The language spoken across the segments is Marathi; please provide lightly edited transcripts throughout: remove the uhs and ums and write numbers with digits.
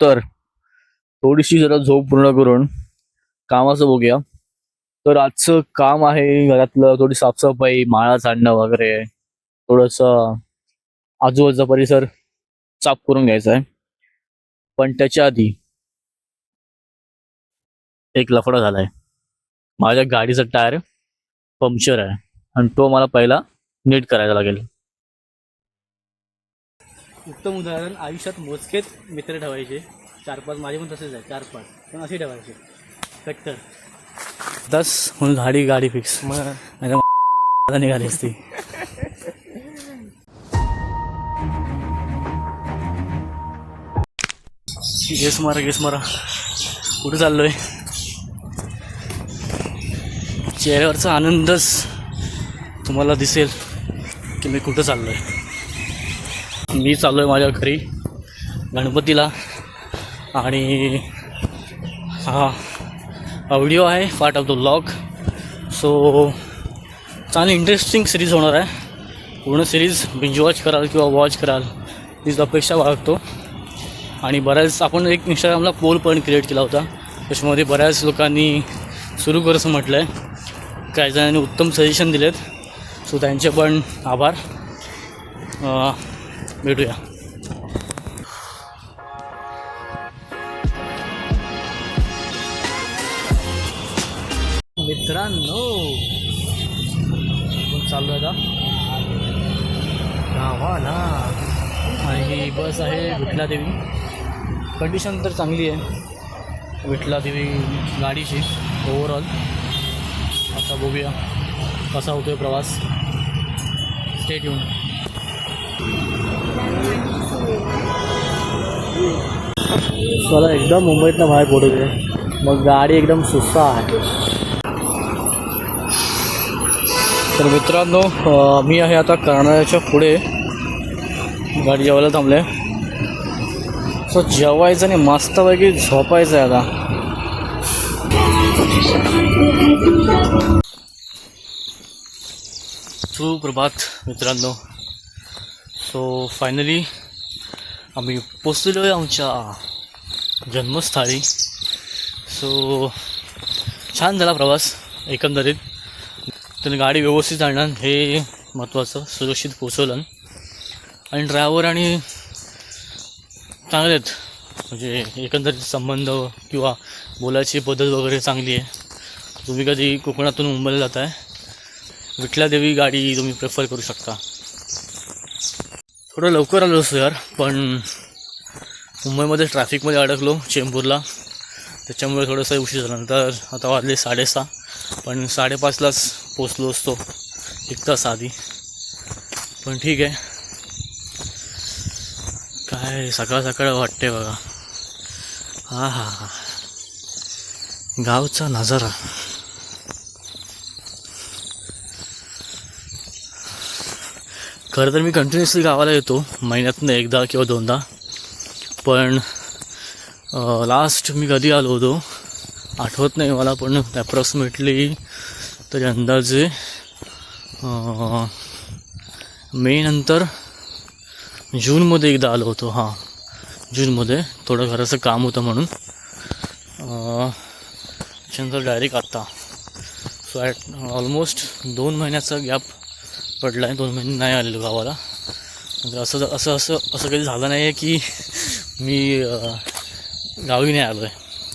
तर थोडीशी जरा झोप पूर्ण करून कामाचं बघूया. तर आजचं काम आहे घरातलं थोडी साफसफाई, माळा झाडणं वगैरे, थोडंसं आजूबाजूचा परिसर साफ करून घ्यायचा आहे. पण त्याच्या आधी एक लफडा झालाय. माझ्या गाडीचा टायर पंक्चर आहे आणि तो मला पहिला नीट करायला लागेल. उत्तम उदाहरण, आयुष्यात मोजकेच मित्र ठेवायचे. 4-5 माझे पण तसेच आहे, 4-5 पण असे ठेवायचे कट्टर. 10 म्हणून गाडी फिक्स. मग निघाली असती. गेस मारा कुठे चाललोय. चेहऱ्यावरचा आनंदच तुम्हाला दिसेल की मी कुठं चाललोय. मी चाललोय माझ्या घरी गणपतीला. आणि हा व्हिडिओ आहे part of the vlog. So चांगली इंटरेस्टिंग सिरीज होणार आहे. पूर्ण सिरीज बिंज वॉच कराल किंवा वॉच कराल हीच अपेक्षा बाळगतो. आणि बऱ्याच आपण एक इंस्टाग्रामला पोल पण क्रिएट केला होता. त्याच्यामध्ये बऱ्याच लोकांनी सुरू कर असं म्हटलं आहे. काही जणांनी उत्तम सजेशन दिलेत. सो त्यांचे पण आभार. भेटूया. मित्रांनो आपण चाललो आहे आता गावाला. आणि ही बस आहे विठलादेवी. कंडिशन तर चांगली आहे विठलादेवी गाडीची ओव्हरऑल. आता बघूया कसा होतोय प्रवास. Stay tune. मला एकदम मुंबईतनं बाहेर पडू दे, मग गाडी एकदम सुस्ता आहे. तर मित्रांनो मी आहे आता कर्नाळ्याच्या पुढे. गाडी जेवायला थांबले. सो जेवायचं आणि मस्तपैकी झोपायचं आहे आता. सुप्रभात मित्रांनो. सो फायनली आम्ही पोचलेलो आहे आमच्या जन्मस्थळी. सो छान झाला प्रवास एकंदरीत. तर गाडी व्यवस्थित आणणं हे महत्त्वाचं. सुरक्षित पोचवलं आणि ड्रायव्हर आणि चांगले आहेत. म्हणजे एकंदरीत संबंध किंवा बोलायची पद्धत वगैरे चांगली आहे. तुम्ही कधी कोकणातून मुंबईला जात आहे, विठलादेवी गाडी तुम्ही प्रेफर करू शकता. थोडं लवकर आलो असतो यार, पण मुंबईमध्ये ट्रॅफिकमध्ये अडकलो चेंबूरला. त्याच्यामुळे थोडंसं उशीर झाला. नंतर आता वाजले 6:30, पण 5:30लाच पोचलो असतो 1 तास आधी. पण ठीक आहे. काय सकाळ सकाळ वाटते बघा. हा गावचा नजारा. खरं तर मी कंटिन्युअसली गावाला येतो महिन्यातनं 1दा किंवा 2दा. पण लास्ट मी कधी आलो होतो आठवत नाही मला, पण ॲप्रॉक्सिमेटली तरी अंदाजे मे नंतर जूनमध्ये एकदा आलो होतो. हां, जूनमध्ये थोडं घराचं काम होतं म्हणून. त्याच्यानंतर डायरेक्ट आत्ता. सो ऑलमोस्ट 2 महिन्याचा गॅप पडला आहे. 2 महिने नाही आलेलो गावाला. नंतर असं कधी झालं नाही आहे की मी गावी नाही आलो आहे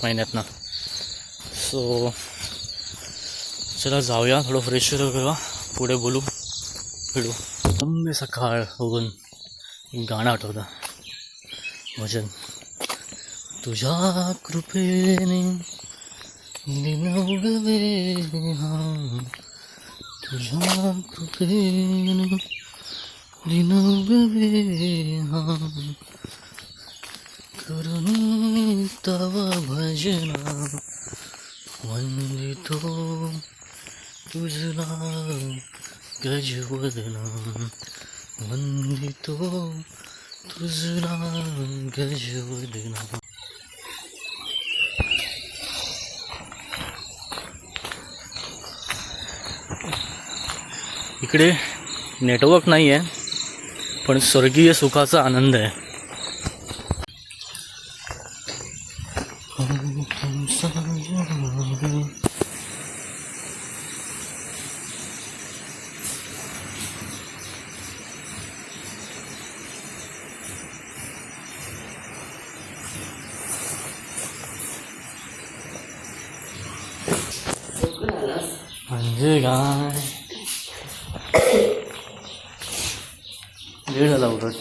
महिन्यातनं. सो चला जाऊया, थोडं फ्रेश करूया, पुढे बोलू भेटू. लंबे सकाळ बघून गाणं आठवतं, भजन. तुझ्या कृपेने दिन उगवे, तुझ्या कृपेने दिन उगवे, करुणी तव भजना वंदितो तुझला गजवदना, वंदितो तुझला गजवदना. इकडे नेटवर्क नाही आहे, पण स्वर्गीय सुखाचा आनंद आहे. म्हणजे काय लेट झाला उलट.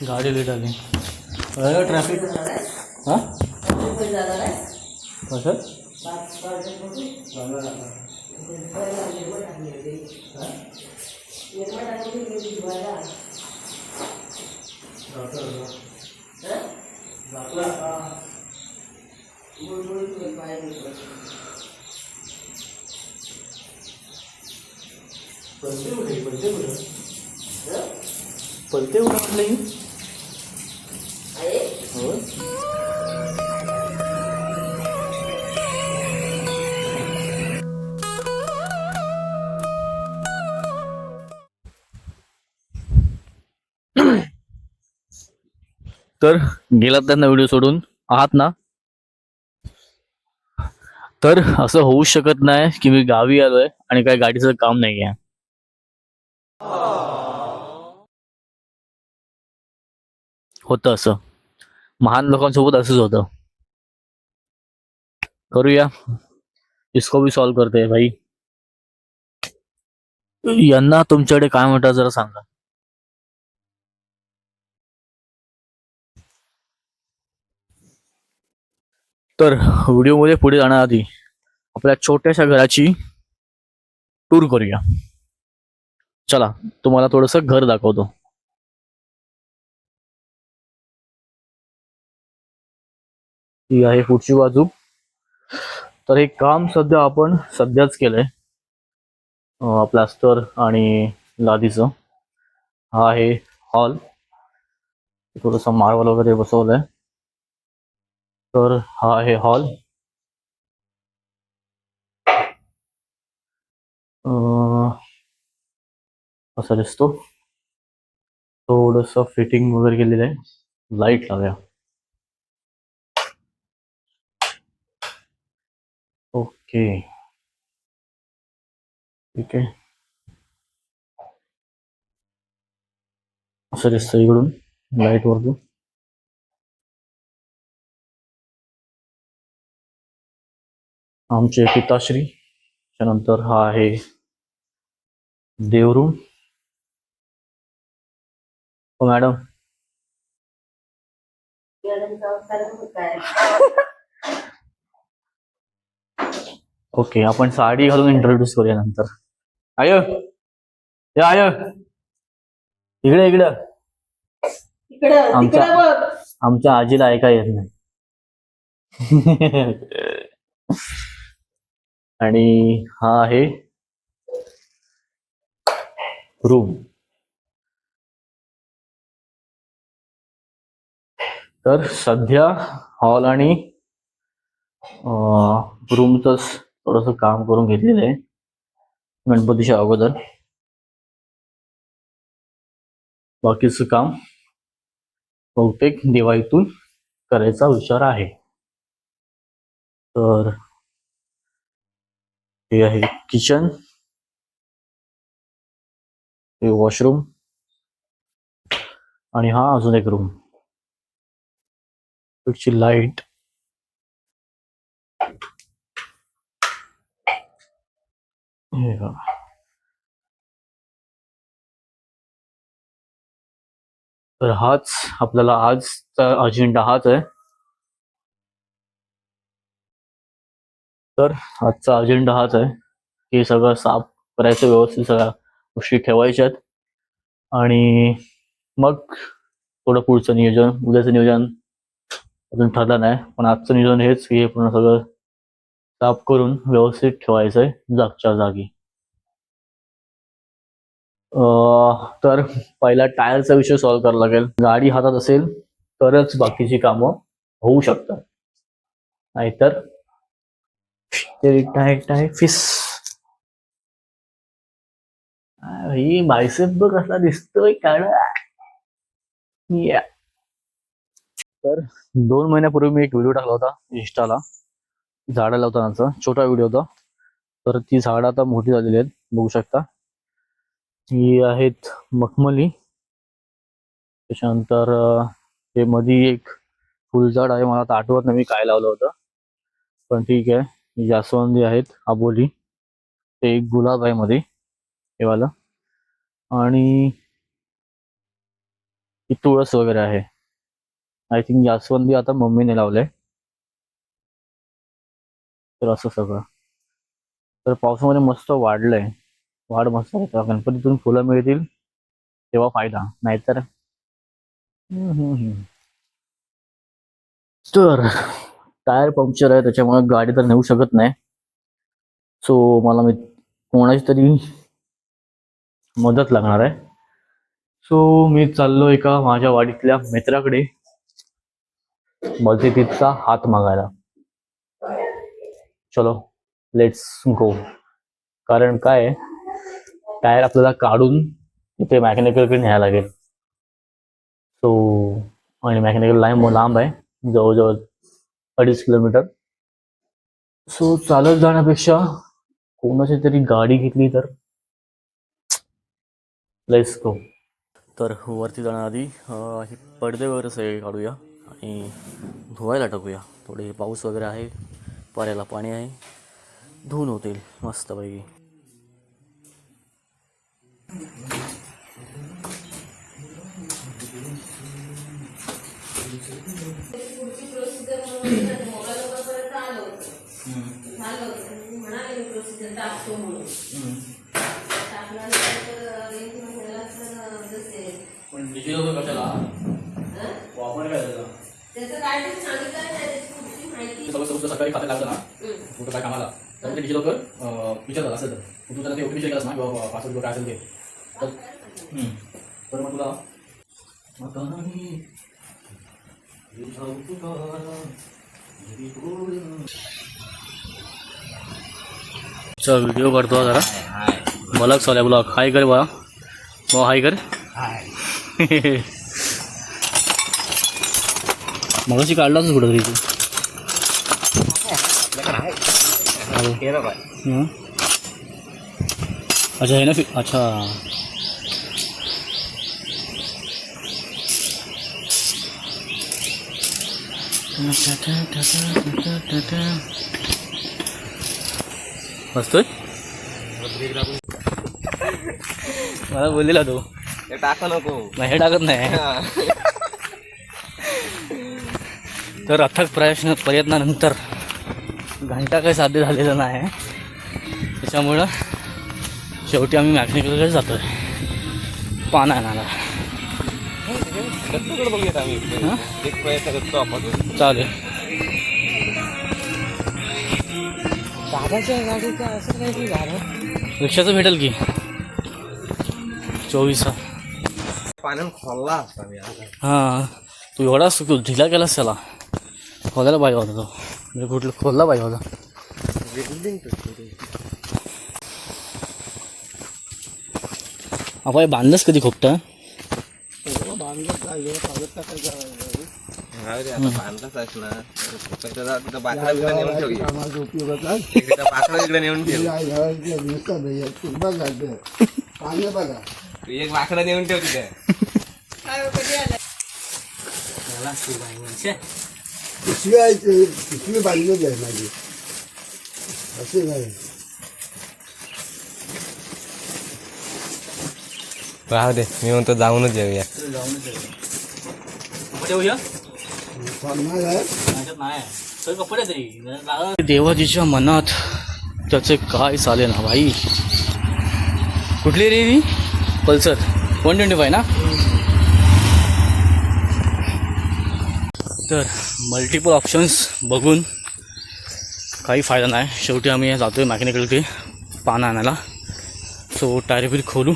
गाडी लेट आली. ट्रॅफिक हां कसं पलते उठले हो. तर गेलात त्यांना व्हिडिओ सोडून आहात ना. तर असं होऊ शकत नाही की मी गावी आलोय आणि काय गाडीचं काम नाही आहे. होतं असं, महान लोकांसोबत असंच होतं. करूया, इसको भी सॉल्व करते भाई. यांना तुमच्याकडे काय म्हणतात जरा सांगा. तर व्हिडिओमध्ये पुढे जाण्याआधी आपल्या छोट्याशा घराची टूर करूया. चला तुम्हाला थोडस घर दाखवतो. ही आहे पुढची बाजू. तर हे काम आपण सध्याच केलंय, प्लास्टर आणि लादीचं. हा आहे हॉल, थोडस मार्बल वगैरे बसवलंय. तर हा आहे हॉल. असा दिसतो. थोडस फिटिंग वगैरे केलेलं आहे. लाईट लावूया. ओके ठीक आहे. असं दिसतं इकडून लाईट वरती. आमचे पिताश्री. त्यानंतर हा आहे देवरूम. हो मॅडम. ओके, आपण साडी घालून इंट्रोड्यूस करूया नंतर. आय आय इकडे इकडं. आमच्या आजीला ऐका येत नाही. आणि हा आहे रूम. तर सध्या हॉल आणि रूमच थोडस काम करून घेतलेलं आहे गणपतीच्या अगोदर. बाकीचं काम बहुतेक दिवाळीतून करायचा विचार आहे. तर हे आहे किचन, हे वॉशरूम आणि हा अजून एक रूम. ची लाईट तर हाच आपल्याला आजचा अजेंडा हाच आहे. तर आजचा अजेंडा हाच आहे की सगळं साफ करायचं, व्यवस्थित सगळ्या गोष्टी ठेवायच्यात आणि मग थोडं पुढचं नियोजन, उद्याचं नियोजन अजून ठरलं नाही, पण आजचं नियोजन हेच की हे पूर्ण सगळं साफ करून व्यवस्थित ठेवायचंय जागच्या जागी. तर पहिला टायरचा विषय सॉल्व्ह करावा लागेल. गाडी हातात असेल तरच बाकीची कामं होऊ शकतात, नाहीतर फिस. ही बायसेप बघ कसला दिसतोय काढा. तर 2 महिन्यापूर्वी मी एक व्हिडिओ टाकला होता इंस्टाला, झाडं लावतानाचा छोटा व्हिडिओ होता. तर ती झाडं आता मोठी झालेली आहेत, बघू शकता. ही आहेत मखमली. त्याच्यानंतर हे मध्ये एक फुलझाड आहे, मला आता आठवत नाही मी काय लावलं होतं, पण ठीक आहे. जास्वंदी आहेत आबोली, ते एक गुलाब आहे मध्ये हे वाला, आणि ही तुळस वगैरे आहे. आय थिंक जास्वंदी आता मम्मीने लावलंय. तर असं सगळं, तर पावसामध्ये मस्त वाढलंय, वाढ मस्त होता. गणपतीतून फुलं मिळतील तेव्हा फायदा, नाहीतर तर टायर पंक्चर आहे त्याच्यामुळे गाडी तर नेऊ शकत नाही. सो मला मी कोणाची तरी मदत लागणार आहे. सो मी चाललो एका माझ्या वाडीतल्या मित्राकडे मदतीचा हात मागायला. चलो लेट्स गो. कारण काय आहे, टायर आपल्याला काढून तिथे मेकॅनिकलकडे न्यायला लागेल. सो आणि मेकॅनिकल लांब आहे, जवळजवळ 2.5 किलोमीटर. सो चालत जाण्यापेक्षा कोणाची तरी गाडी घेतली तर लेट्स गो. तर वरती जाण्याआधी हे पडदे वगैरे सगळे काढूया आणि धुवायला टाकूया. थोडे पाऊस वगैरे आहे, पाण्याला पाणी आहे, धुवून होतील मस्तपैकी. पण डिजिलॉकर कशाला वापर काय त्याचा? त्याचं काय ते सांगितलं नाही, माहिती सगळं सकाळी खातं लागतं ना कुठं काय कामाला, तर ते डिजिलॉकर विचारतात असेल तर तू त्याला ते ओटीपी केलास ना किंवा पासवर्ड काय असेल ते, तर मग तुला व्हिडिओ काढतो जरा. ब्लॉग चालू आहे, ब्लॉग. हाय कर बा, हाय कर. मगाशी काढलाच कुठं तरी तू. अच्छा है ना, अच्छा बसतोय. मला बोललेला तो टाका नको, नाही टाकत नाही. तर अथक प्रयत्नानंतर घंटा काही साध्य झालेला नाही, त्याच्यामुळं शेवटी आम्ही मॅकॅनिकलकडे जातोय पाना आणायला. एक प्रयत्न करतो आपण, चालेल. दादाच्या गाडीचा असं काय की झालं, रिक्षाचं भेटेल की 24. पाण्यात खोलला असता मी. हां, तू एवढा ढिला केलास त्याला, खोलायला पाहिजे होता तो, म्हणजे कुठलं खोलला पाहिजे होता. आपण बांधलंच कधी खोपटा एक वाकडा नेऊन ठेव तिथे. पिशवी बांधलेली आहे माझी, असे नाही. राहू दे, मी म्हणतो जाऊनच जाऊया. देवाजीच्या मनात त्याचे काय चाले ना भाई. कुठली रे ती पल्सर 125 ना. तर मल्टिपल ऑप्शन्स बघून काही फायदा नाही, शेवटी आम्ही जातोय मॅकॅनिकलकडे पानं आणायला. सो टायर बिल खोलू,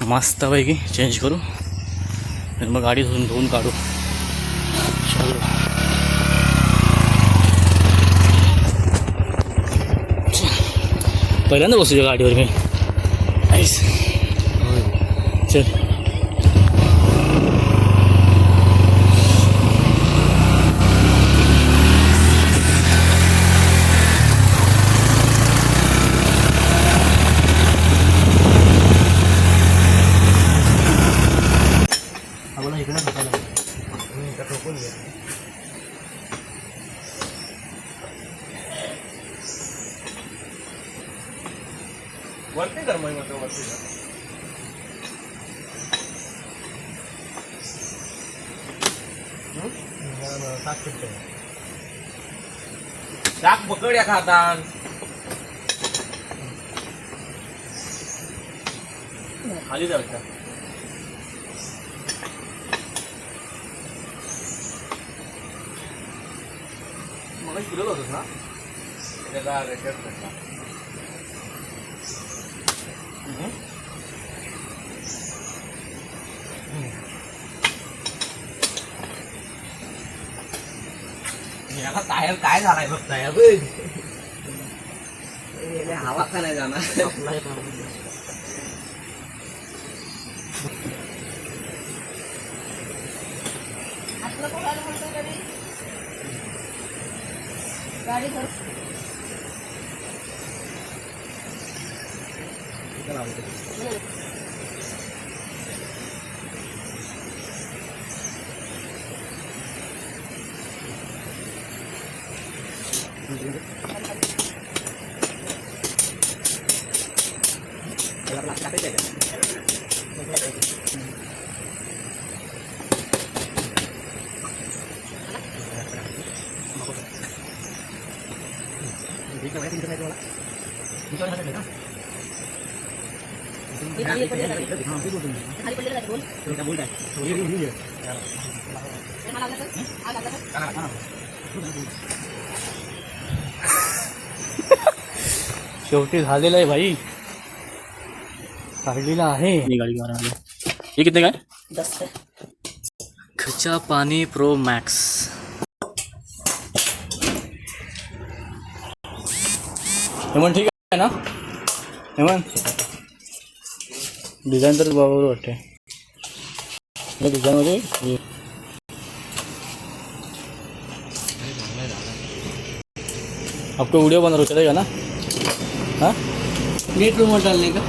मस्तपैकी चेंज करू आणि मग गाडी धुवून काढू. चलो पहिल्यांदा बसूया गाडीवर मी. चल टाक पकड या खातान खाली जायचं मग फिरत होतोस ना त्याचा रेकॉर्ड भेटला याला टायर काय झालाय बघ टायर हवा का नाही जाणार गाडी शेवटी झालेलं आहे भाई काढलेला आहे मी गाडी घेऊन आलो हे किती काय खचा पाणी प्रो मॅक्स हेमंत ठीक आहे ना हेमंत डिझाईन तर बरोबर वाटते डिझाईनमध्ये आपको वीडियो बना रहा चलेगा ना हाँ नेट पे मत डालने का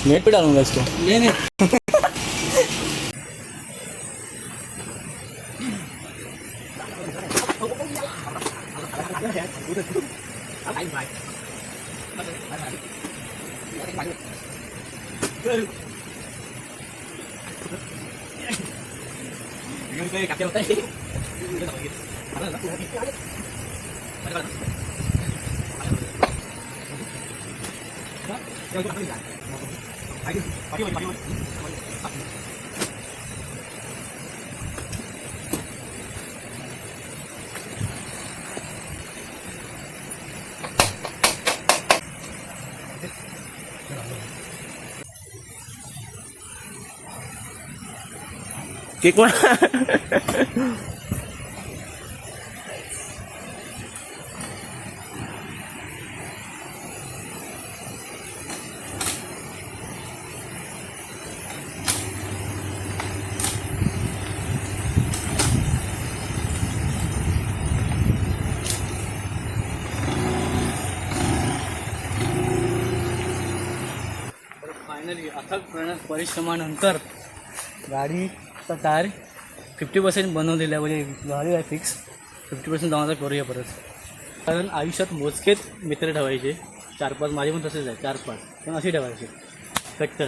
नेट पे डालूंगा इसको नहीं नहीं केक वा फायनली अथक परिश्रमानंतर गाडीचा टायर 50% बनवलेला आहे म्हणजे झालेला आहे फिक्स 50% जाऊन करूया परत कारण आयुष्यात मोजकेच मित्र ठेवायचे 4-5 माझे पण तसेच आहे 4-5 पण असे ठेवायचे कट्टर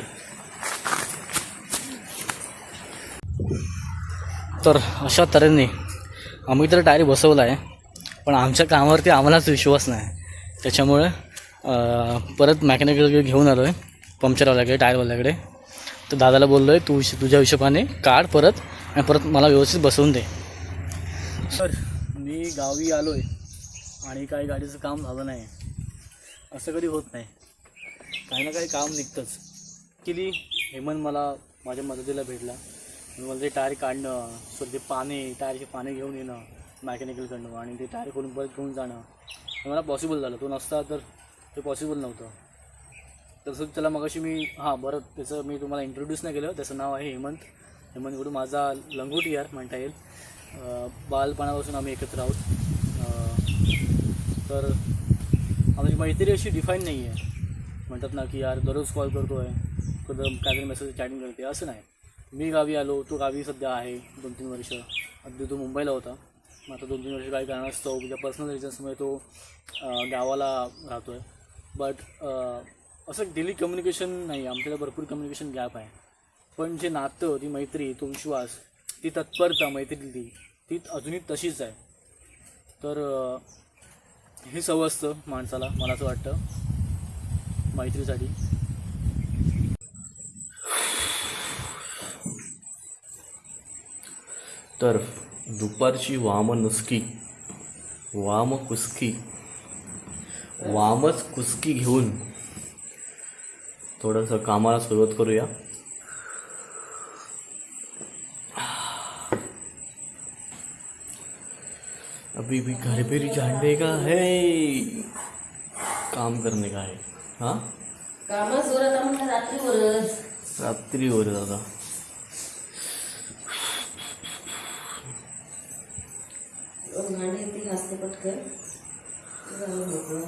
तर अशा तऱ्हेने आम्ही तर टायर बसवला आहे पण आमच्या कामावरती आम्हालाच विश्वास नाही त्याच्यामुळे परत मॅकॅनिकल घेऊन आलो आहे पंक्चरवाल्याकडे टायरवाल्याकडे तर दादाला बोललो आहे तू तुझ्या हिशोबाने काढ परत आणि परत मला व्यवस्थित बसवून दे सर मी गावी आलो आहे आणि काही गाडीचं काम झालं नाही असं कधी होत नाही काही ना काही काम निघतंच ॲक्च्युली हेमंत मला माझ्या मदतीला भेटला मला ते टायर काढणं सर ते टायरचे पाने घेऊन येणं मॅकॅनिकलकडनं आणि ते टायर करून परत घेऊन जाणं हे मला पॉसिबल झालं तो नसता तर ते पॉसिबल नव्हतं तसं त्याला मगाशी मी बरं त्याचं मी तुम्हाला इंट्रोड्यूस नाही केलं त्याचं नाव आहे हेमंत माझा लंगोटी यार म्हणता येईल बालपणापासून आम्ही एकत्र आहोत तर आमची मैत्री अशी डिफाईन नाही आहे म्हणतात ना की यार दररोज कॉल करतो आहे कधी काहीतरी मेसेज चॅटिंग करते असं नाही मी गावी आलो तो गावी सध्या आहे 2-3 वर्ष अगदी तो मुंबईला होता मग आता 2-3 वर्ष काही कारणास्तव त्या पर्सनल रिझन्समुळे तो गावाला राहतो आहे बट असं डेली कम्युनिकेशन नाही आमच्याला भरपूर कम्युनिकेशन गॅप आहे पण जे नातं ती मैत्री तो विश्वास ती तत्परता मैत्रीतली ती अजूनही तशीच आहे. तर हे समजतं माणसाला, मला असं वाटतं, मैत्रीसाठी. तर दुपारची वामच कुस्की घेऊन थोडंसं कामाला सुरुवात करूया. अभी भी घर पे जाने का है, काम करने का है. हाँ कामच जोरात म्हणलं रात्रीवर दादा. भांडी ती घासते पटकन झालं मोकळं.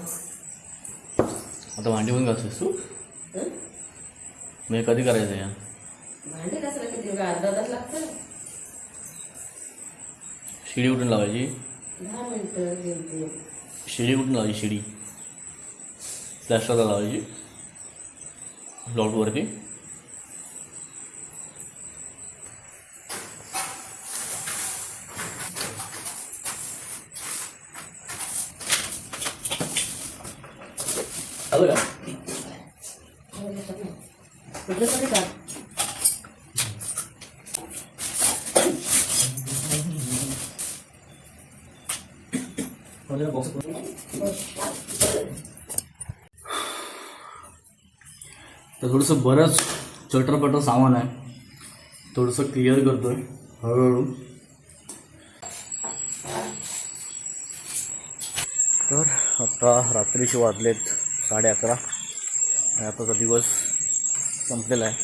आता भांडी पण घासतेस तू? हं? म्हणजे कधी करायचं या? भांडी घासायला किती वेळ? अर्धा तास लागतं. शिडी कुठून लावायची? 10 मिनिटं घेते. शिडी कुठून लावायची? शिडी प्लॅस्टरला लावायची प्लॉटवरती. आलं का? कुठल्यासाठी का? तर थोडंसं बरंच चटरपटर सामान आहे, थोडंसं क्लिअर करतोय हळूहळू. तर आता रात्रीचे वाजलेत 11:30 आणि आताचा दिवस संपलेला आहे.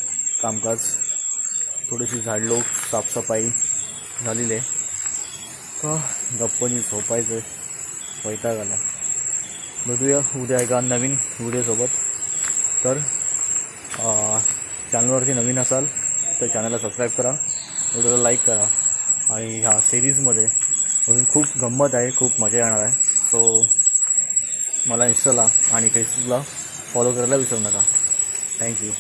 कामकाज थोडीशी झाडलोट साफसफाई झालेली आहे. तर गप्पनी झोपायचं वैताग आला. भेटूया उद्या एका नवीन व्हिडिओसोबत. तर चॅनलवरती नवीन असाल तर चॅनलला सबस्क्राईब करा, व्हिडिओला लाईक करा. आणि ह्या सिरीजमध्ये अजून खूप गंमत आहे, खूप मजा येणार आहे. सो मला इंस्टाला आणि फेसबुकला फॉलो करायला विसरू नका. थँक्यू.